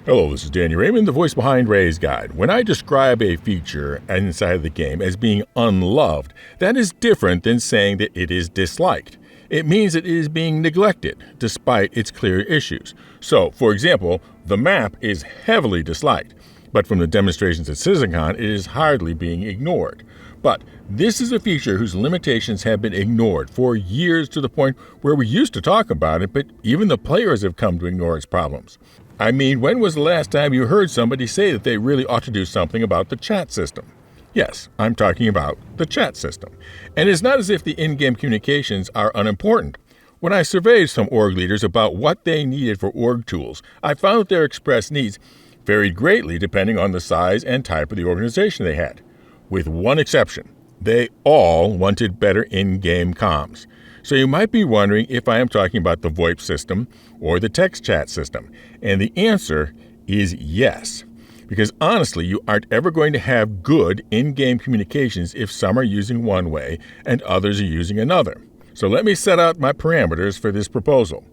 Hello, this is Danny Raymond, the voice behind Ray's Guide. When I describe a feature inside of the game as being unloved, that is different than saying that it is disliked. It means it is being neglected, despite its clear issues. So, for example, the map is heavily disliked, but from the demonstrations at CitizenCon, it is hardly being ignored. But this is a feature whose limitations have been ignored for years to the point where we used to talk about it, but even the players have come to ignore its problems. I mean, when was the last time you heard somebody say that they really ought to do something about the chat system? Yes, I'm talking about the chat system. And it's not as if the in-game communications are unimportant. When I surveyed some org leaders about what they needed for org tools, I found that their expressed needs varied greatly depending on the size and type of the organization they had. With one exception, they all wanted better in-game comms. So you might be wondering if I am talking about the VoIP system or the text chat system. And the answer is yes. Because honestly, you aren't ever going to have good in-game communications if some are using one way and others are using another. So let me set out my parameters for this proposal.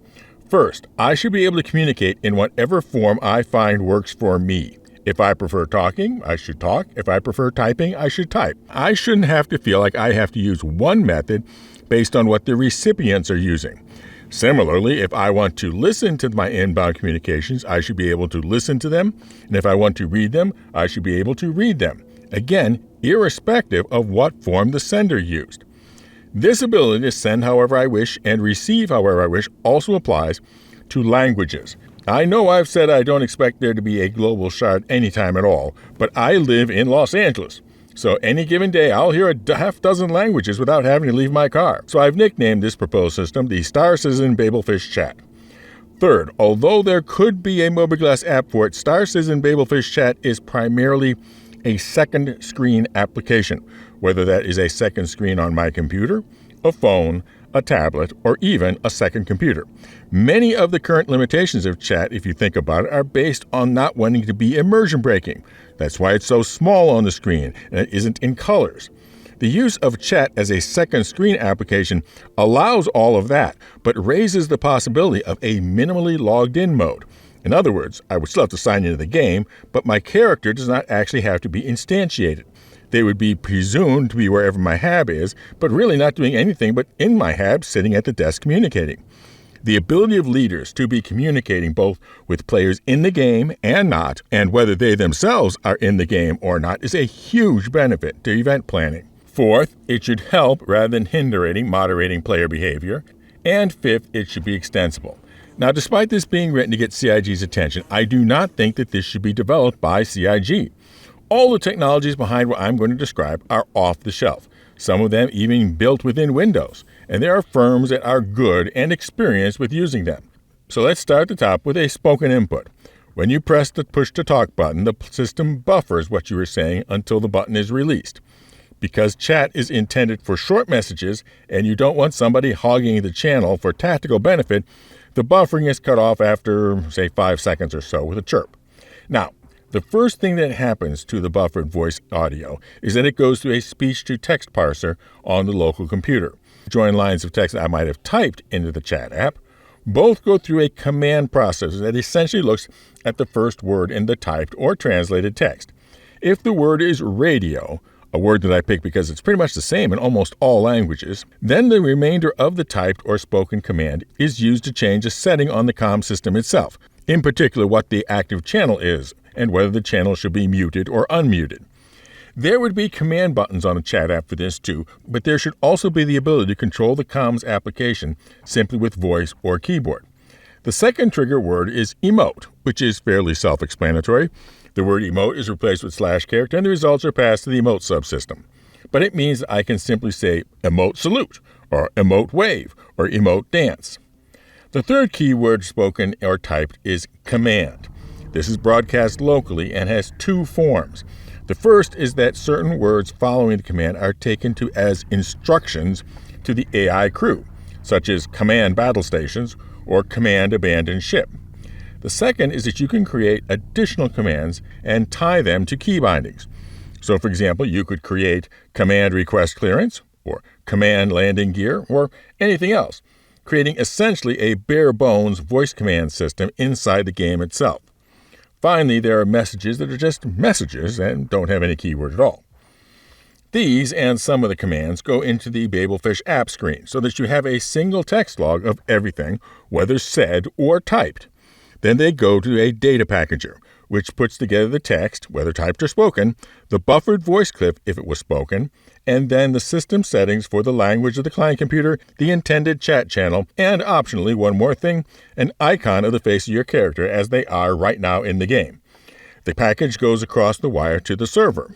First, I should be able to communicate in whatever form I find works for me. If I prefer talking, I should talk. If I prefer typing, I should type. I shouldn't have to feel like I have to use one method based on what the recipients are using. Similarly, if I want to listen to my inbound communications, I should be able to listen to them. And if I want to read them, I should be able to read them. Again, irrespective of what form the sender used. This ability to send however I wish and receive however I wish also applies to languages. I know I've said I don't expect there to be a global shard anytime at all, but I live in Los Angeles. So any given day, I'll hear a half dozen languages without having to leave my car. So I've nicknamed this proposed system the Star Citizen Babelfish Chat. Third, although there could be a mobiGlas app for it, Star Citizen Babelfish Chat is primarily a second screen application, whether that is a second screen on my computer, a phone, a tablet, or even a second computer. Many of the current limitations of chat, if you think about it, are based on not wanting to be immersion breaking. That's why it's so small on the screen and it isn't in colors. The use of chat as a second screen application allows all of that, but raises the possibility of a minimally logged in mode. In other words, I would still have to sign into the game, but my character does not actually have to be instantiated. They would be presumed to be wherever my hab is, but really not doing anything but in my hab sitting at the desk communicating. The ability of leaders to be communicating both with players in the game and not, and whether they themselves are in the game or not, is a huge benefit to event planning. Fourth, it should help rather than hindering moderating player behavior. And fifth, it should be extensible. Now, despite this being written to get CIG's attention, I do not think that this should be developed by CIG. All the technologies behind what I'm going to describe are off the shelf, some of them even built within Windows, and there are firms that are good and experienced with using them. So let's start at the top with a spoken input. When you press the push-to-talk button, the system buffers what you are saying until the button is released. Because chat is intended for short messages and you don't want somebody hogging the channel for tactical benefit, the buffering is cut off after, say, 5 seconds or so with a chirp. Now, the first thing that happens to the buffered voice audio is that it goes to a speech-to-text parser on the local computer. Join lines of text that I might have typed into the chat app. Both go through a command processor that essentially looks at the first word in the typed or translated text. If the word is radio, a word that I picked because it's pretty much the same in almost all languages, then the remainder of the typed or spoken command is used to change a setting on the comm system itself, in particular what the active channel is, and whether the channel should be muted or unmuted. There would be command buttons on a chat app for this too, but there should also be the ability to control the comms application simply with voice or keyboard. The second trigger word is emote, which is fairly self-explanatory. The word emote is replaced with /character and the results are passed to the emote subsystem. But it means I can simply say emote salute, or emote wave, or emote dance. The third keyword spoken or typed is command. This is broadcast locally and has two forms. The first is that certain words following the command are taken to as instructions to the AI crew, such as command battle stations or command abandon ship. The second is that you can create additional commands and tie them to key bindings. So, for example, you could create command request clearance or command landing gear or anything else, creating essentially a bare bones voice command system inside the game itself. Finally, there are messages that are just messages and don't have any keyword at all. These and some of the commands go into the Babelfish app screen so that you have a single text log of everything, whether said or typed. Then they go to a data packager, which puts together the text, whether typed or spoken, the buffered voice clip if it was spoken, and then the system settings for the language of the client computer, the intended chat channel, and optionally, one more thing, an icon of the face of your character as they are right now in the game. The package goes across the wire to the server.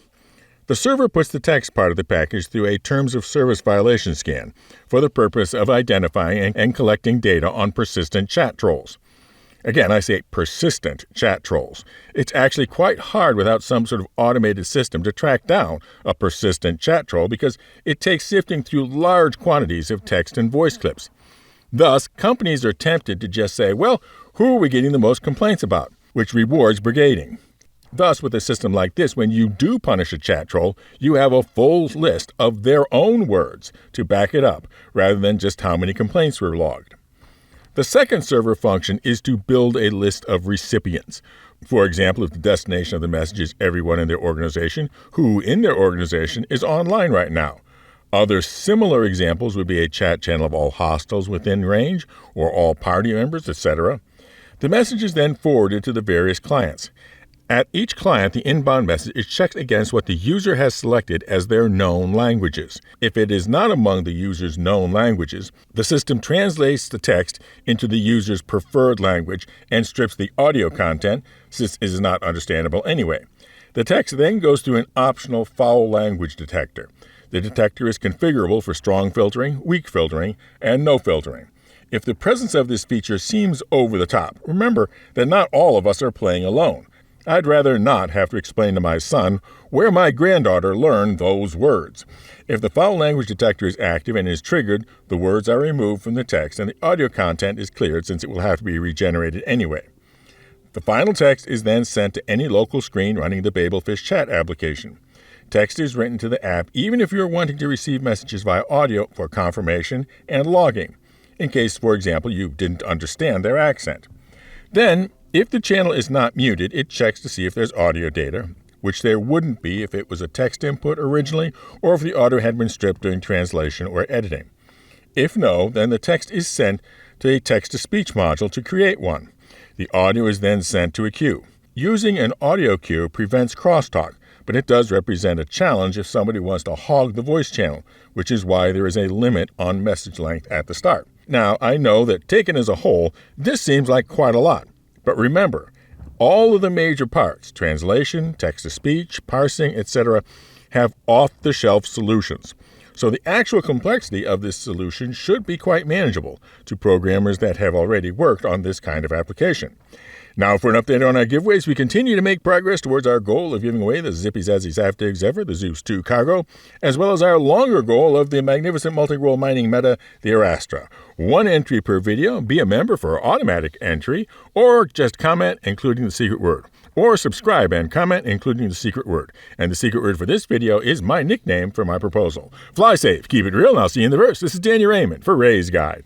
The server puts the text part of the package through a Terms of Service violation scan for the purpose of identifying and collecting data on persistent chat trolls. Again, I say persistent chat trolls. It's actually quite hard without some sort of automated system to track down a persistent chat troll because it takes sifting through large quantities of text and voice clips. Thus, companies are tempted to just say, well, who are we getting the most complaints about, which rewards brigading. Thus, with a system like this, when you do punish a chat troll, you have a full list of their own words to back it up, rather than just how many complaints were logged. The second server function is to build a list of recipients. For example, if the destination of the message is everyone in their organization, who in their organization is online right now. Other similar examples would be a chat channel of all hostiles within range, or all party members, etc. The message is then forwarded to the various clients. At each client, the inbound message is checked against what the user has selected as their known languages. If it is not among the user's known languages, the system translates the text into the user's preferred language and strips the audio content, since it is not understandable anyway. The text then goes through an optional foul language detector. The detector is configurable for strong filtering, weak filtering, and no filtering. If the presence of this feature seems over the top, remember that not all of us are playing alone. I'd rather not have to explain to my son where my granddaughter learned those words. If the foul language detector is active and is triggered, the words are removed from the text and the audio content is cleared since it will have to be regenerated anyway. The final text is then sent to any local screen running the Babelfish chat application. Text is written to the app even if you are wanting to receive messages via audio for confirmation and logging, in case, for example, you didn't understand their accent. Then, if the channel is not muted, it checks to see if there's audio data, which there wouldn't be if it was a text input originally or if the audio had been stripped during translation or editing. If no, then the text is sent to a text-to-speech module to create one. The audio is then sent to a queue. Using an audio queue prevents crosstalk, but it does represent a challenge if somebody wants to hog the voice channel, which is why there is a limit on message length at the start. Now, I know that taken as a whole, this seems like quite a lot. But remember, all of the major parts, translation, text-to-speech, parsing, etc., have off-the-shelf solutions. So the actual complexity of this solution should be quite manageable to programmers that have already worked on this kind of application. Now for an update on our giveaways, we continue to make progress towards our goal of giving away the Zippy Zazzy Zapdigs Ever, the Zeus 2 cargo, as well as our longer goal of the magnificent multi-role mining meta, the Erastra. 1 entry per video, be a member for automatic entry, or just comment including the secret word. Or subscribe and comment including the secret word. And the secret word for this video is my nickname for my proposal. Fly safe, keep it real, and I'll see you in the verse. This is Danny Raymond for Ray's Guide.